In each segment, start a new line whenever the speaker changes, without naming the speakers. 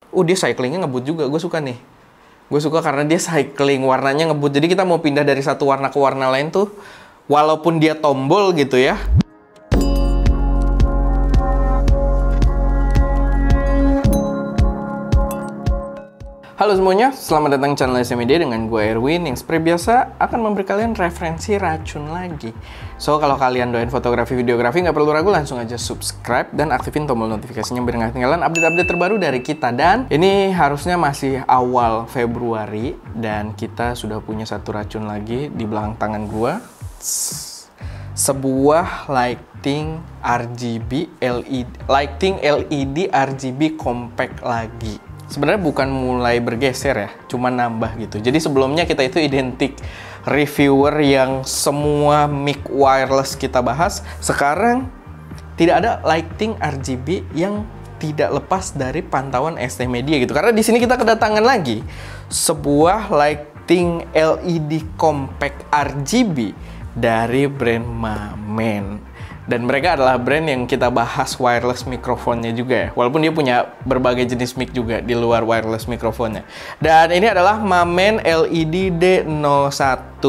Dia cyclingnya ngebut juga, gue suka nih. Gue suka karena dia cycling, warnanya ngebut. Jadi kita mau pindah dari satu warna ke warna lain tuh, walaupun dia tombol gitu ya. Halo semuanya, selamat datang di channel SMID dengan gue Erwin yang seperti biasa akan memberi kalian referensi racun lagi. So, kalau kalian doain fotografi, videografi, nggak perlu ragu, langsung aja subscribe dan aktifin tombol notifikasinya biar nggak ketinggalan update-update terbaru dari kita. Dan ini harusnya masih awal Februari dan kita sudah punya satu racun lagi di belakang tangan gue. Sebuah lighting RGB LED RGB compact lagi. Sebenarnya bukan mulai bergeser ya, cuma nambah gitu. Jadi sebelumnya kita itu identik reviewer yang semua mic wireless kita bahas. Sekarang tidak ada lighting RGB yang tidak lepas dari pantauan ST Media gitu. Karena di sini kita kedatangan lagi sebuah lighting LED compact RGB dari brand Mamen. Dan mereka adalah brand yang kita bahas wireless mikrofonnya juga ya. Walaupun dia punya berbagai jenis mic juga di luar wireless mikrofonnya. Dan ini adalah Mamen LED D01.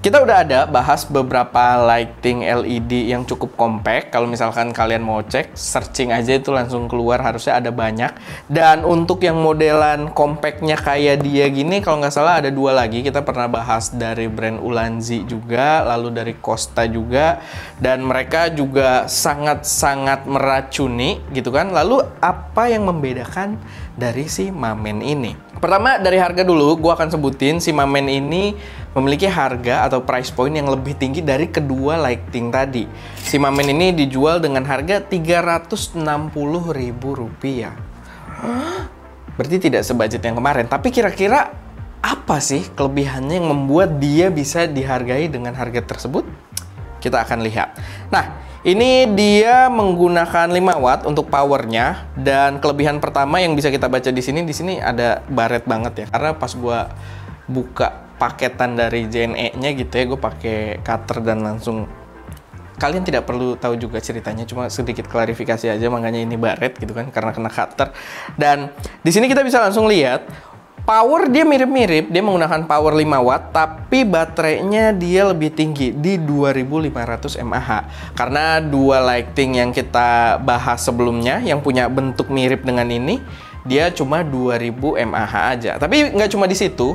Kita udah ada bahas beberapa lighting LED yang cukup compact. Kalau misalkan kalian mau cek, searching aja itu langsung keluar, harusnya ada banyak. Dan untuk yang modelan compactnya kayak dia gini, kalau nggak salah ada dua lagi. Kita pernah bahas dari brand Ulanzi juga, lalu dari Costa juga. Dan mereka juga sangat-sangat meracuni gitu kan. Lalu apa yang membedakan dari si Mamen ini? Pertama dari harga dulu, gue akan sebutin si Mamen ini memiliki harga atau price point yang lebih tinggi dari kedua lighting tadi. Si Mamen ini dijual dengan harga Rp360.000. Berarti tidak sebudget yang kemarin. Tapi kira-kira apa sih kelebihannya yang membuat dia bisa dihargai dengan harga tersebut? Kita akan lihat. Nah, ini dia menggunakan 5 watt untuk powernya, dan kelebihan pertama yang bisa kita baca di sini ada baret banget ya. Karena pas gua buka paketan dari JNE-nya gitu ya, gue pakai cutter dan langsung, kalian tidak perlu tahu juga ceritanya, cuma sedikit klarifikasi aja, makanya ini baret gitu kan karena kena cutter. Dan di sini kita bisa langsung lihat power dia mirip-mirip, dia menggunakan power 5 watt, tapi baterainya dia lebih tinggi di 2500 mAh. Karena dua lighting yang kita bahas sebelumnya yang punya bentuk mirip dengan ini, dia cuma 2000 mAh aja. Tapi nggak cuma di situ,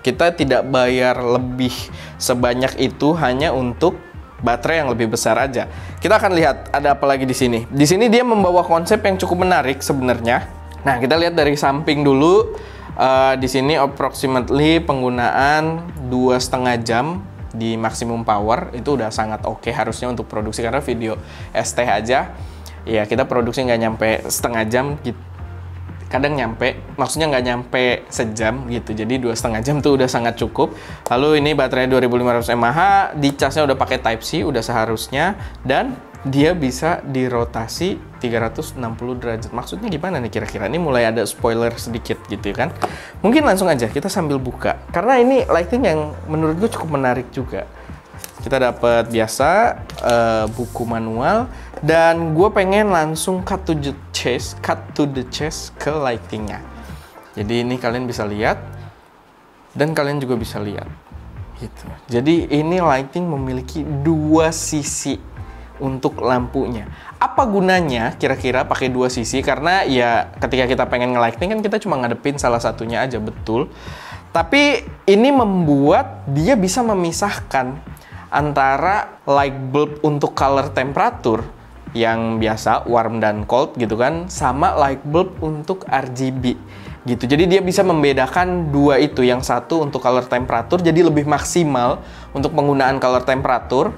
kita tidak bayar lebih sebanyak itu hanya untuk baterai yang lebih besar aja. Kita akan lihat ada apa lagi di sini. Di sini dia membawa konsep yang cukup menarik sebenarnya. Nah, kita lihat dari samping dulu. Di sini approximately penggunaan 2,5 jam di maksimum power itu udah sangat oke harusnya untuk produksi, karena video ST aja ya kita produksi nggak nyampe setengah jam gitu. Kadang nyampe, maksudnya nggak nyampe sejam gitu, jadi 2,5 jam tuh udah sangat cukup. Lalu ini baterai 2500 mAh, di casnya udah pakai Type C, udah seharusnya, dan dia bisa dirotasi 360 derajat. Maksudnya gimana nih kira-kira? Ini mulai ada spoiler sedikit gitu kan. Mungkin langsung aja kita sambil buka, karena ini lighting yang menurut gue cukup menarik juga. Kita dapat biasa buku manual, dan gue pengen langsung cut to the chase ke lightingnya. Jadi ini kalian bisa lihat, dan kalian juga bisa lihat gitu. Jadi ini lighting memiliki dua sisi untuk lampunya. Apa gunanya kira-kira pakai dua sisi? Karena ya ketika kita pengen nge-lighting kan kita cuma ngadepin salah satunya aja, betul. Tapi ini membuat dia bisa memisahkan antara light bulb untuk color temperatur yang biasa warm dan cold gitu kan, sama light bulb untuk RGB gitu. Jadi dia bisa membedakan dua itu, yang satu untuk color temperatur jadi lebih maksimal untuk penggunaan color temperatur.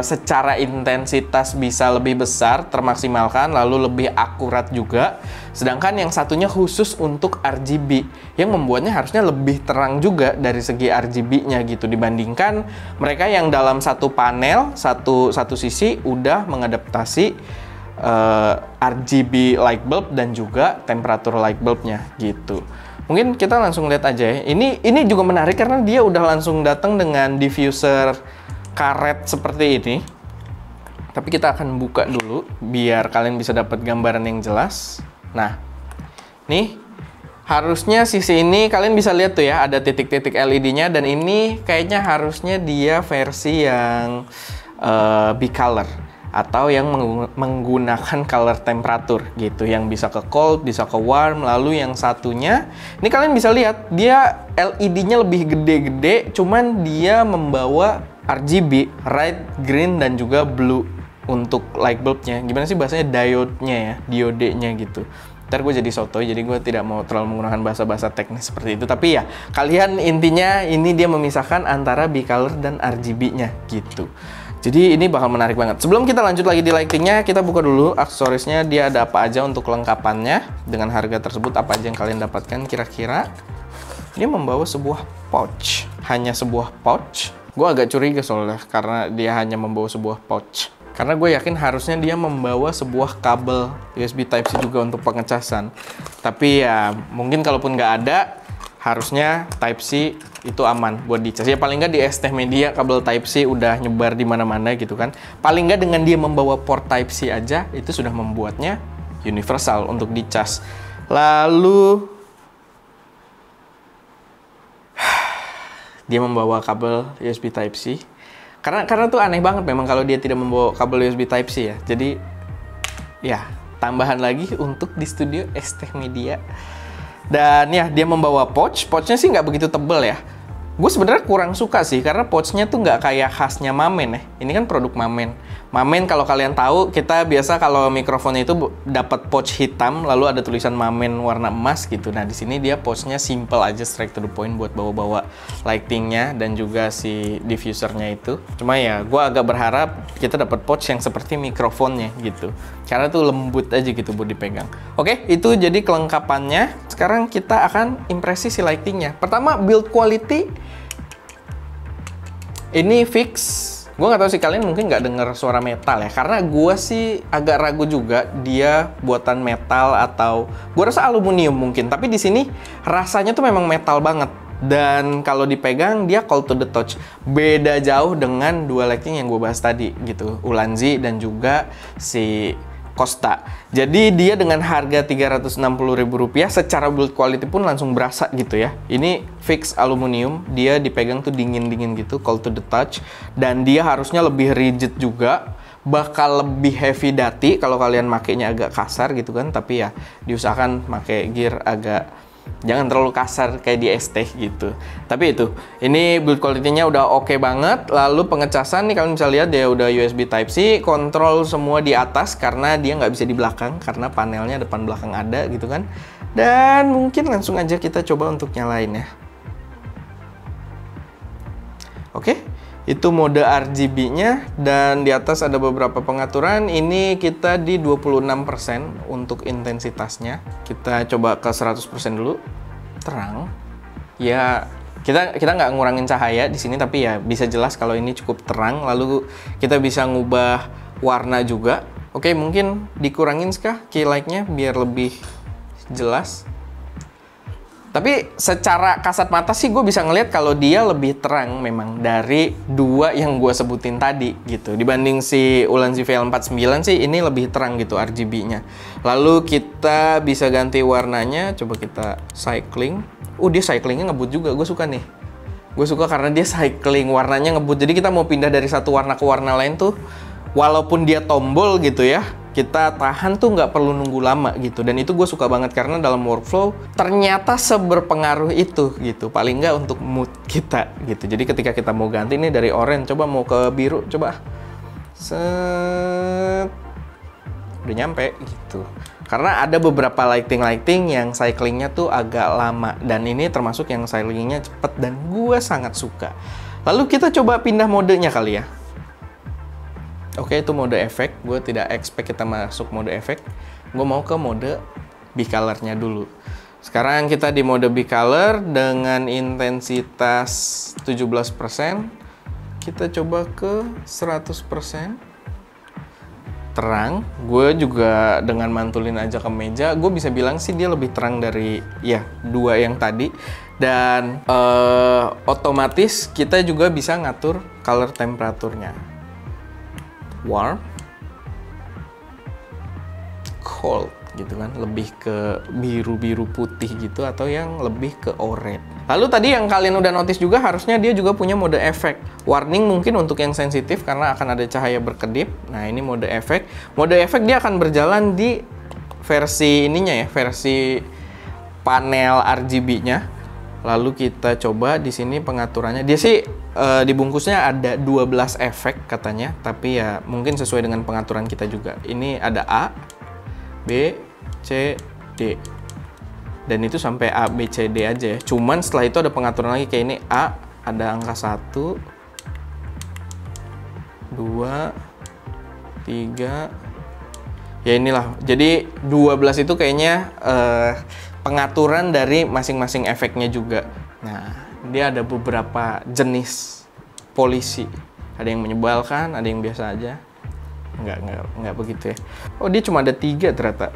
Secara intensitas bisa lebih besar, termaksimalkan, lalu lebih akurat juga. Sedangkan yang satunya khusus untuk RGB, yang membuatnya harusnya lebih terang juga dari segi RGB-nya gitu, dibandingkan mereka yang dalam satu panel, satu sisi udah mengadaptasi RGB light bulb dan juga temperatur light bulbnya gitu. Mungkin kita langsung lihat aja ya. Ini juga menarik karena dia udah langsung datang dengan diffuser karet seperti ini. Tapi kita akan buka dulu biar kalian bisa dapat gambaran yang jelas. Nah, Nih, harusnya sisi ini kalian bisa lihat tuh ya, ada titik-titik LED-nya, dan ini kayaknya harusnya dia versi yang bicolor atau yang menggunakan color temperatur gitu, yang bisa ke cold, bisa ke warm. Lalu yang satunya, ini kalian bisa lihat dia LED-nya lebih gede-gede, cuman dia membawa RGB, red, green, dan juga blue untuk light bulbnya. Gimana sih bahasanya, diode-nya ya, diodenya gitu. Ntar gue jadi sotoy, jadi gue tidak mau terlalu menggunakan bahasa-bahasa teknis seperti itu. Tapi ya, kalian intinya ini dia memisahkan antara bicolor dan RGB-nya gitu. Jadi ini bakal menarik banget. Sebelum kita lanjut lagi di lightingnya, kita buka dulu aksesorisnya. Dia ada apa aja untuk kelengkapannya. Dengan harga tersebut, apa aja yang kalian dapatkan kira-kira. Dia membawa sebuah pouch. Hanya sebuah pouch. Gue agak curiga soalnya, karena dia hanya membawa sebuah pouch. Karena gue yakin harusnya dia membawa sebuah kabel USB Type-C juga untuk pengecasan. Tapi ya, mungkin kalaupun nggak ada, harusnya Type-C itu aman buat dicas. Ya paling nggak di ST Media kabel Type-C udah nyebar di mana-mana gitu kan. Paling nggak dengan dia membawa port Type-C aja, itu sudah membuatnya universal untuk dicas. Lalu dia membawa kabel USB Type-C. Karena tuh aneh banget memang kalau dia tidak membawa kabel USB Type-C ya. Jadi ya tambahan lagi untuk di studio ST Media. Dan ya dia membawa pouch. Pouchnya sih nggak begitu tebel ya. Gue sebenarnya kurang suka sih karena pouchnya tuh nggak kayak khasnya Mamen ya. Ini kan produk Mamen. Mamen kalau kalian tahu, kita biasa kalau mikrofon itu dapat pouch hitam lalu ada tulisan Mamen warna emas gitu. Nah di sini dia pouchnya simple aja, straight to the point buat bawa-bawa lightingnya dan juga si diffusernya itu. Cuma ya gue agak berharap kita dapat pouch yang seperti mikrofonnya gitu. Karena tuh lembut aja gitu buat dipegang. Oke, itu jadi kelengkapannya. Sekarang kita akan impresi si lightingnya. Pertama, build quality. Ini fix. Gue nggak tahu sih kalian mungkin nggak dengar suara metal ya, karena gue sih agak ragu juga dia buatan metal atau gue rasa aluminium mungkin. Tapi di sini rasanya tuh memang metal banget. Dan kalau dipegang dia cold to the touch. Beda jauh dengan dua lighting yang gue bahas tadi gitu, Ulanzi dan juga si Costa. Jadi dia dengan harga Rp360.000 secara build quality pun langsung berasa gitu ya. Ini fix aluminium, dia dipegang tuh dingin-dingin gitu, cold to the touch. Dan dia harusnya lebih rigid juga, bakal lebih heavy duty kalau kalian makainya agak kasar gitu kan. Tapi ya diusahakan pakai gear agak jangan terlalu kasar kayak di ST gitu. Tapi itu, ini build quality-nya udah oke banget. Lalu pengecasan nih kalian bisa lihat dia udah USB Type-C, kontrol semua di atas karena dia nggak bisa di belakang karena panelnya depan belakang ada gitu kan. Dan mungkin langsung aja kita coba untuk nyalain ya. Oke, itu mode RGB-nya dan di atas ada beberapa pengaturan. Ini kita di 26% untuk intensitasnya. Kita coba ke 100% dulu. Terang. Ya, kita nggak ngurangin cahaya di sini, tapi ya bisa jelas kalau ini cukup terang. Lalu kita bisa ngubah warna juga. Oke, mungkin dikurangin kah key light-nya biar lebih jelas. Tapi secara kasat mata sih gue bisa ngelihat kalau dia lebih terang memang dari dua yang gue sebutin tadi gitu. Dibanding si Ulanzi VL49 sih ini lebih terang gitu RGB-nya. Lalu kita bisa ganti warnanya, coba kita cycling. Dia cyclingnya ngebut juga, gue suka nih. Gue suka karena dia cycling, warnanya ngebut. Jadi kita mau pindah dari satu warna ke warna lain tuh, walaupun dia tombol gitu ya, kita tahan tuh nggak perlu nunggu lama gitu. Dan itu gue suka banget karena dalam workflow ternyata seberpengaruh itu gitu, paling nggak untuk mood kita gitu. Jadi ketika kita mau ganti ini dari orange, coba mau ke biru, coba set, udah nyampe gitu. Karena ada beberapa lighting yang cyclingnya tuh agak lama, dan ini termasuk yang cyclingnya cepet dan gue sangat suka. Lalu kita coba pindah modenya kali ya. Oke, itu mode efek. Gue tidak expect kita masuk mode efek. Gue mau ke mode bicolor-nya dulu. Sekarang kita di mode bicolor dengan intensitas 17%. Kita coba ke 100%. Terang. Gue juga dengan mantulin aja ke meja, gue bisa bilang sih dia lebih terang dari ya dua yang tadi. Dan otomatis kita juga bisa ngatur color temperaturnya. Warm, cold. gitu kan, lebih ke biru-biru putih gitu atau yang lebih ke oranye. Lalu tadi yang kalian udah notice juga, harusnya dia juga punya mode efek. Warning mungkin untuk yang sensitif karena akan ada cahaya berkedip. Nah, ini mode efek. Mode efek dia akan berjalan di versi ininya ya, versi panel RGB-nya. Lalu kita coba di sini pengaturannya. Dia sih di bungkusnya ada 12 efek katanya, tapi ya mungkin sesuai dengan pengaturan kita juga. Ini ada A, B, C, D. Dan itu sampai A, B, C, D aja ya. Cuman setelah itu ada pengaturan lagi kayak ini. A, ada angka 1, 2, 3. Ya inilah. Jadi 12 itu kayaknya pengaturan dari masing-masing efeknya juga. Nah, dia ada beberapa jenis polisi. Ada yang menyebalkan, ada yang biasa aja. Enggak begitu ya. Oh, dia cuma ada 3 ternyata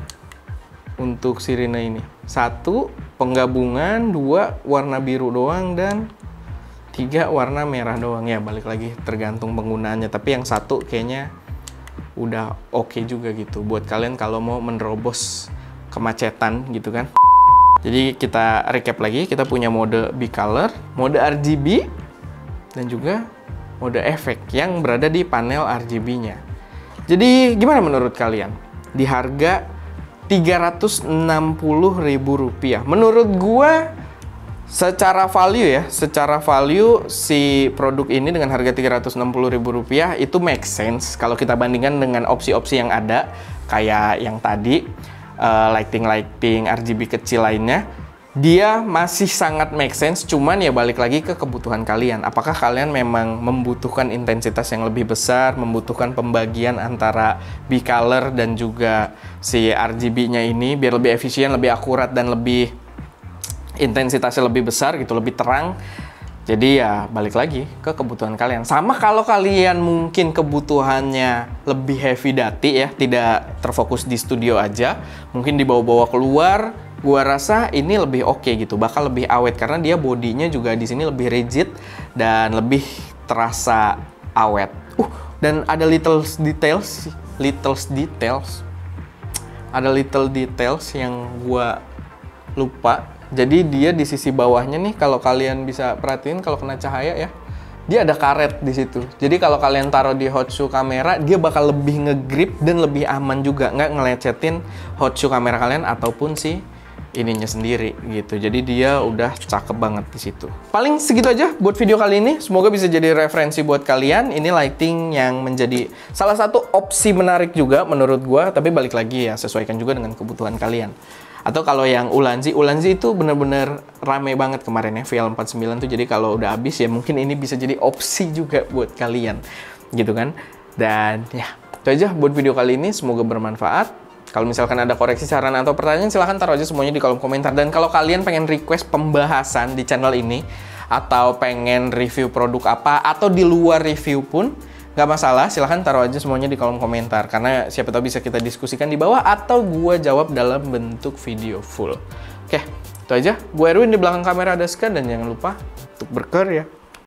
untuk sirine ini. 1 penggabungan, 2 warna biru doang, dan 3 warna merah doang. Ya balik lagi tergantung penggunaannya. Tapi yang 1 kayaknya udah oke juga gitu buat kalian kalau mau menerobos kemacetan gitu kan. Jadi kita recap lagi, kita punya mode bicolor, mode RGB, dan juga mode efek yang berada di panel RGB-nya. Jadi gimana menurut kalian? Di harga Rp360.000. Menurut gua secara value ya, secara value si produk ini dengan harga Rp360.000 itu make sense kalau kita bandingkan dengan opsi-opsi yang ada kayak yang tadi, lighting RGB kecil lainnya. Dia masih sangat make sense, cuman ya balik lagi ke kebutuhan kalian. Apakah kalian memang membutuhkan intensitas yang lebih besar, membutuhkan pembagian antara bicolor dan juga si RGB-nya ini biar lebih efisien, lebih akurat, dan lebih intensitasnya lebih besar gitu, lebih terang. Jadi ya balik lagi ke kebutuhan kalian. Sama kalau kalian mungkin kebutuhannya lebih heavy duty ya, tidak terfokus di studio aja, mungkin dibawa-bawa keluar, gua rasa ini lebih oke gitu, bakal lebih awet karena dia bodinya juga di sini lebih rigid dan lebih terasa awet. Dan ada little details yang gua lupa. Jadi dia di sisi bawahnya nih, kalau kalian bisa perhatiin kalau kena cahaya ya, dia ada karet di situ. Jadi kalau kalian taruh di hot shoe kamera, dia bakal lebih ngegrip dan lebih aman juga, nggak ngelecetin hot shoe kamera kalian ataupun si ininya sendiri gitu. Jadi dia udah cakep banget di situ. Paling segitu aja buat video kali ini. Semoga bisa jadi referensi buat kalian. Ini lighting yang menjadi salah satu opsi menarik juga menurut gua, tapi balik lagi ya, sesuaikan juga dengan kebutuhan kalian. Atau kalau yang Ulanzi itu bener-bener rame banget kemarin ya, VL49 tuh. Jadi kalau udah habis ya mungkin ini bisa jadi opsi juga buat kalian gitu kan. Dan ya itu aja buat video kali ini, semoga bermanfaat. Kalau misalkan ada koreksi, saran, atau pertanyaan, silahkan taruh aja semuanya di kolom komentar. Dan kalau kalian pengen request pembahasan di channel ini, atau pengen review produk apa, atau di luar review pun, nggak masalah, silahkan taruh aja semuanya di kolom komentar. Karena siapa tahu bisa kita diskusikan di bawah, atau gua jawab dalam bentuk video full. Oke, itu aja. Gue Erwin, di belakang kamera ada Ska, dan jangan lupa untuk berkarya.